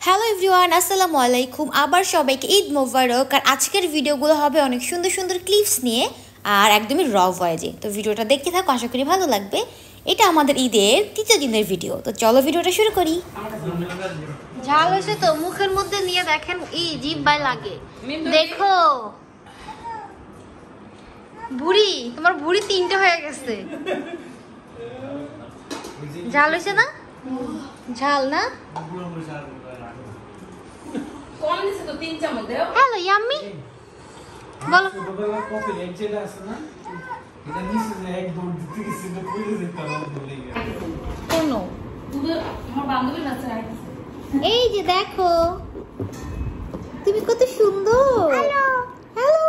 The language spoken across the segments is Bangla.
হ্যালো এভরিওয়ান, আসসালামু আলাইকুম। আবার সবাইকে ঈদ মোবারক। আর আজকের ভিডিওগুলো হবে অনেক সুন্দর সুন্দর ক্লিপস নিয়ে আর একদমই র ভয়েজে। তো ভিডিওটা দেখতে থাকো, আশা করি ভালো লাগবে। এটা আমাদের ঈদের তৃতীয় দিনের ভিডিও। তো চলো ভিডিওটা শুরু করি। ঝাল হয়েছে তো মুখের মধ্যে নিয়ে দেখেন, জিহ্বায় লাগে। দেখো বুড়ি, তোমার বুড়ি তিনটে হয়ে গেছে। ঝাল হয়েছে না? ঝাল না? কম দিছে তো 3 চামচ দাও। হ্যালো ইয়াম্মি, বলো। ছোটবেলা কফি লেনচেটা আছে না, এটা নিচে যে এক দৌড় দিতে গেছে তো পড়ে যেত আমার ভুলে গেছে। কোন তুই আমার বান্ধবীর কাছে আইছিস। এই যে দেখো, তুমি কত সুন্দর। Hello hello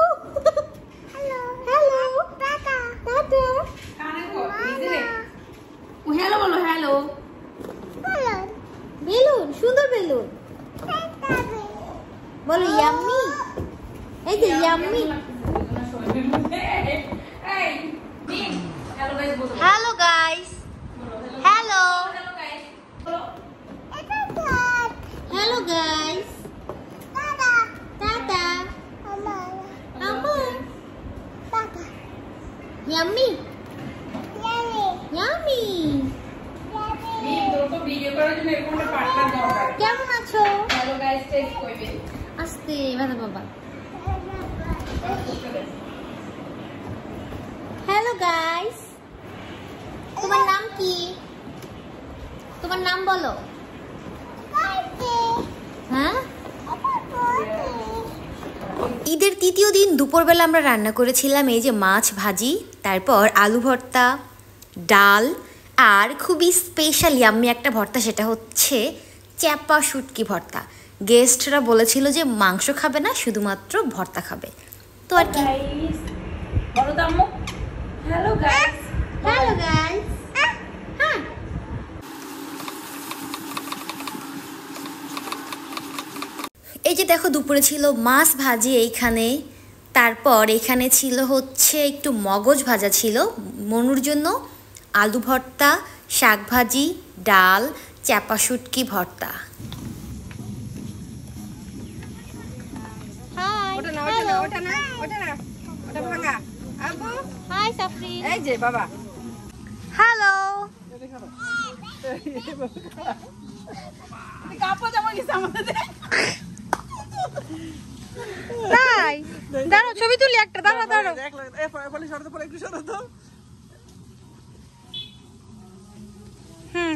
hello hello, tata tata. কানে কর নিজে। ও হ্যালো বলো, হ্যালো। বেলুন বেলুন, সুন্দর বেলুন। বলো ইয়াম্মি। এই যে ইয়াম্মি। এই মিম হ্যালো গাইস বলো। Hello guys, hello hello guys বলো। Hello guys, tata tata. আমার টাটা। Yummy yummy. মিম তোর তো ভিডিও করার জন্য এরকম একটা পার্টনার দরকার। কেমন আছো? হ্যালো গাইস টেক্সট কইবে। আস্তে বাবা বাবা। হ্যালো গাইস, তোমার নাম কি? তোমার নাম বলো। হ্যাঁ, ঈদের তৃতীয় দিন দুপুরবেলা আমরা রান্না করেছিলাম এই যে মাছ ভাজি, তারপর আলু ভর্তা, ডাল, আর খুবই স্পেশাল ইয়াম্মি একটা ভর্তা, সেটা হচ্ছে চ্যাপা শুটকি ভর্তা। গেস্টরা বলেছিল যে মাংস খাবে না, শুধুমাত্র ভর্তা খাবে। তো আর কি। গাইস বলো তো আম্মু। Hello guys. Hello guys. হ্যাঁ, এই যে দেখো দুপুরে ছিল মাছ ভাজি এইখানে, তারপর এখানে ছিল হচ্ছে একটু মগজ ভাজা ছিল মনুর জন্য, আলু ভর্তা, শাক ভাজি, ডাল, চ্যাপা শুটকি ভর্তা। হাই ওটা না ওটা না ওটা না ওটা না ওটা ভাঙা। আব্বু হাই সাফরি। এই যে বাবা। হ্যালো। কাপড় জামা গেছে আমাদের। তাই দাঁড়াও, ছবি তুলি একটা। দাঁড়াও দাঁড়াও। এ পলি সরতে পলি একটু সরতে তো।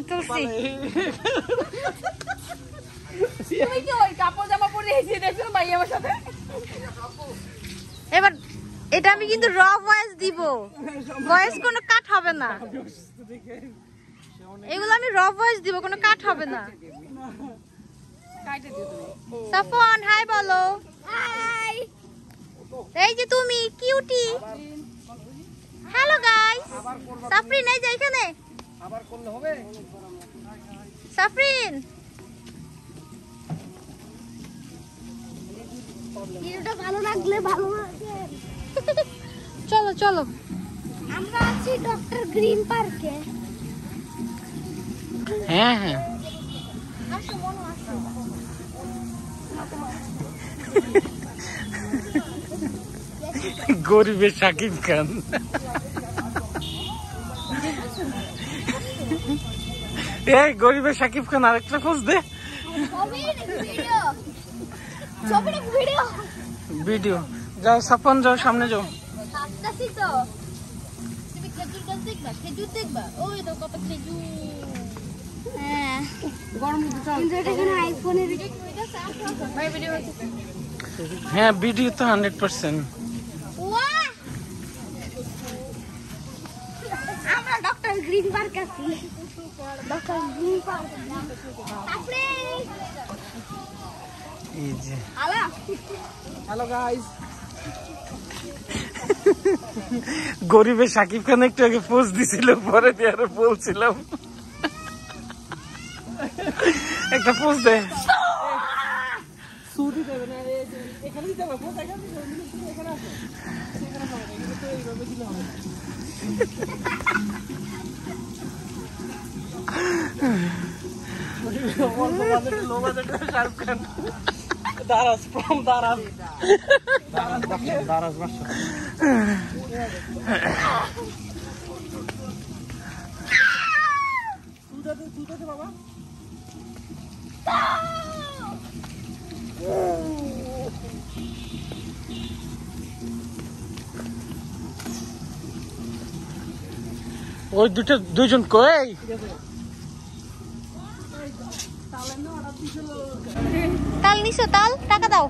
তুলসি। তুই কি ওই কাপড় জামা পরে এসে দেখছো ভাই আমার সাথে? এবার এটা আমি কিন্তু র ভয়েস দিব, ভয়েস কোনো কাট হবে না। এগুলো আমি র ভয়েস দিব, কোনো কাট হবে না। কাটে দিও তুমি। সাফওয়ান হাই বলো। হাই। এই যে তুমি কিউটি। Hello guys. সাফরিন এই যে এখানে। আবার করলে হবে। সাফরিন ভিডিওটা ভালো লাগলে ভালো লাগে। চলো চলো, আমরা আছি ডক্টর গ্রিন পার্কে। হ্যাঁ হ্যাঁ, আসো মনো আসো। গরিবের শাকিব খান। এই গরিবের শাকিব খান আরেকটা খোঁজ দে। ভিডিও যাও, সাপন যাও, সামনে যাও। হ্যাঁ ভিডিও তো 100%। আমরা ডক্টর গ্রিন পার্ক আছি। Doctor green park. এই যে হ্যালো গাইস। গরিবের শাকিব খান একটু আগে পোজ দিছিল, পরে দিয়ে আরো বলছিলাম একটা পোজ দে। সুদি দেবে না, এখানে দিতে হবে পোজ, এখানে এখানে আছে, এখানে হবে, এখানে তো এইভাবে দিলে হবে। Low budget Shahrukh Khan Daraz from Daraz বাসা তুই বাবা ওই দুইজন কই তাল নিছো তাল টাকা দাও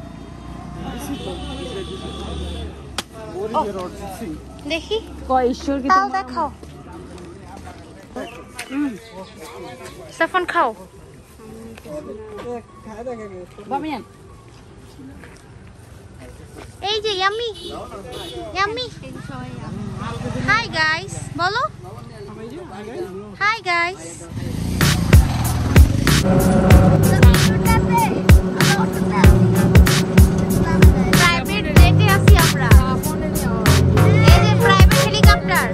দেখি তাল দেখাও সাফন খাও এই যে ইয়াম্মি ইয়াম্মি হাই গাইস বলো হাই গাইস প্রাইভেট জেটে আছি আমরা এই যে প্রাইভেট হেলিকপ্টার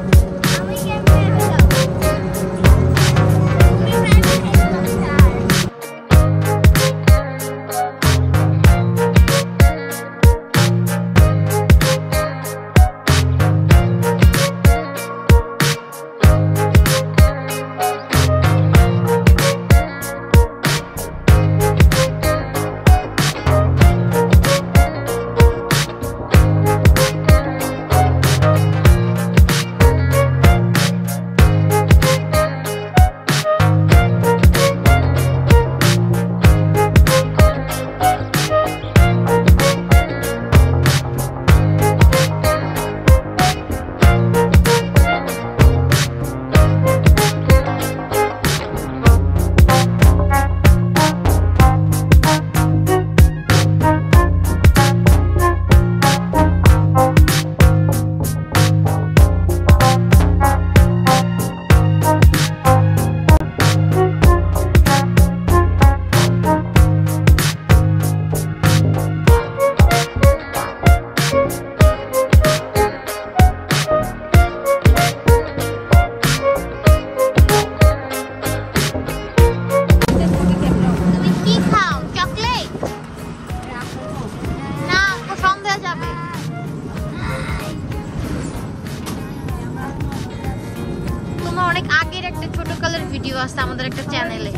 অনেক আগের একটা ছোটকালের ভিডিও আছে আমাদের একটা চ্যানেলে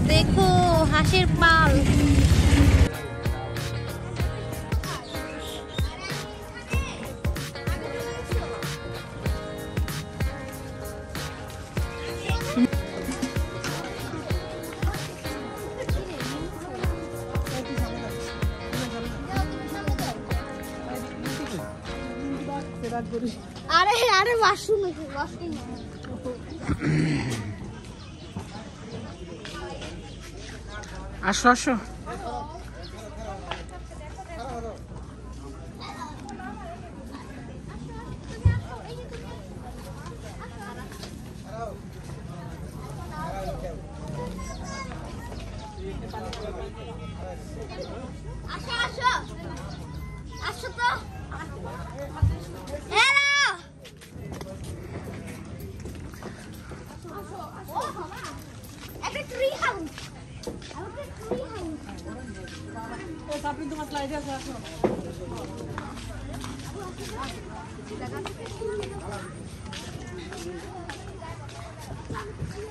দেখো হাঁসের পাল আরে আরে ওয়াশরুম আসো আসো আসো আসো আসো তো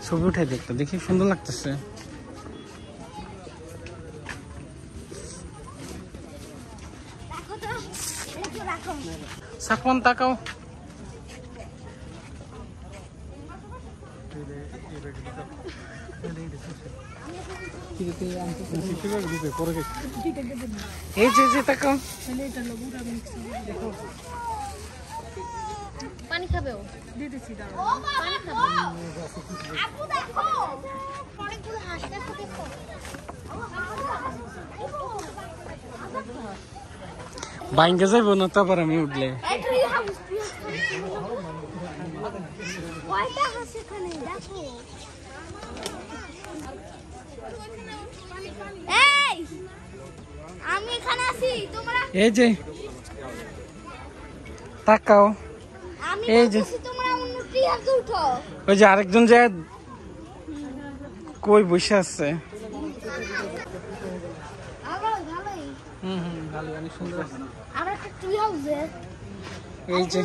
ছবি উঠে দেখতে দেখি সুন্দর লাগতেছে সাফওয়ান তাকাও এই যে তাকাও পানি খাবে ও দিতেছি দাও পানি খাবে আপু দেখো অনেকগুলো হাঁস দেখো দেখো বাইঙ্গে যাইব না তারপর আমি উঠলে কয়টা হাঁস এখানে দেখো এই এই যে তাকাও, এই যে ওই যে আরেকজন যে কই বসে আছে। ভালো, অনেক সুন্দর। এই যে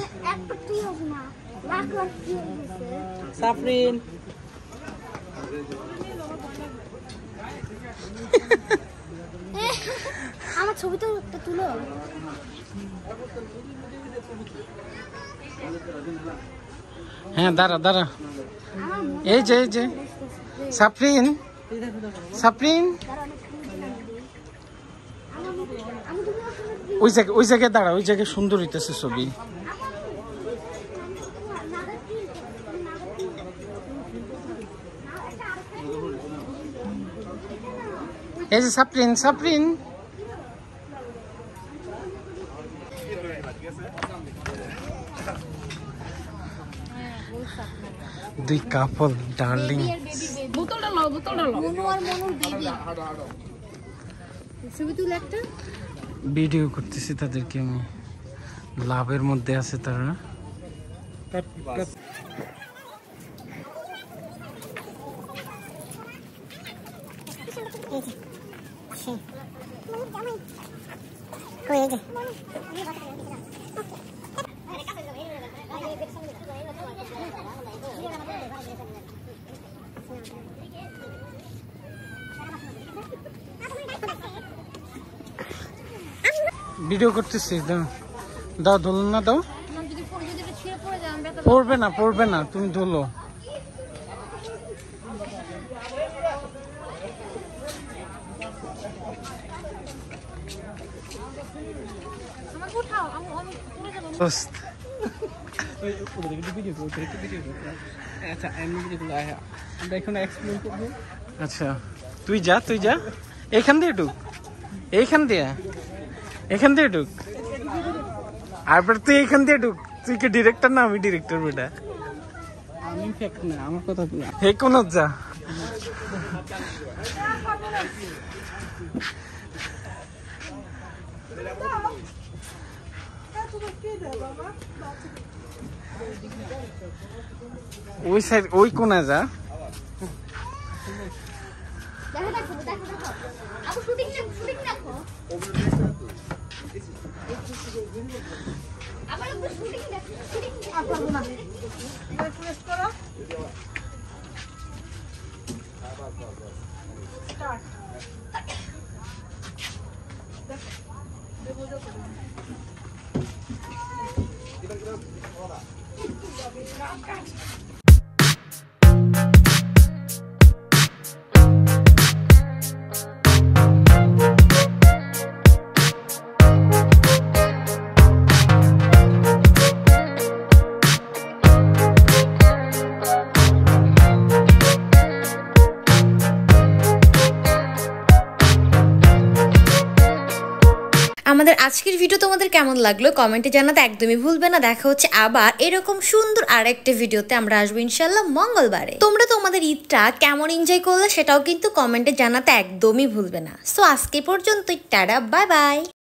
সাফরিন, আমার ছবি তো তুলো। হ্যাঁ দাঁড়া দাঁড়া, এই যে সাফরিন, সাফরিন ওই জায়গায় দাঁড়া, ওই জায়গায় সুন্দর হইতেছে ছবি। এই যে সাফরিন, সাফরিন দুই কাপল ডার্লিং। বোতলটা নাও, বোতলটা নাও। মনু আর মনুর বেবি। ছবি তুলে একটা ভিডিও করতেছি তাদেরকে আমি, লাভের মধ্যে আছে তারা। ভিডিও করতেছি, দাও দাও, ধরুন না, দাও। পড়বে না, পড়বে না, তুমি ধরো। আচ্ছা তুই যা, তুই যা, এখান দিয়ে ঢুক, এইখান দিয়ে, এখান দিয়ে ঢুক, আর তুই এখান দিয়ে ঢুক। তুই কি ডিরেক্টর না? আমি ডিরেক্টর বেটা। আমি না, আমার কথা হে কোন যা। ওই সাইড, ওই কোনা যা। আমাদের আজকের ভিডিও তোমাদের কেমন লাগলো কমেন্টে জানাতে একদমই ভুলবে না। দেখা হচ্ছে আবার এরকম সুন্দর আরেকটা ভিডিওতে। আমরা আসবো ইনশাল্লাহ মঙ্গলবারে। তোমরা তোমাদের ঈদটা কেমন এনজয় করলে সেটাও কিন্তু কমেন্টে জানাতে একদমই ভুলবে না। সো আজকে পর্যন্তই, টাটা, বাই বাই।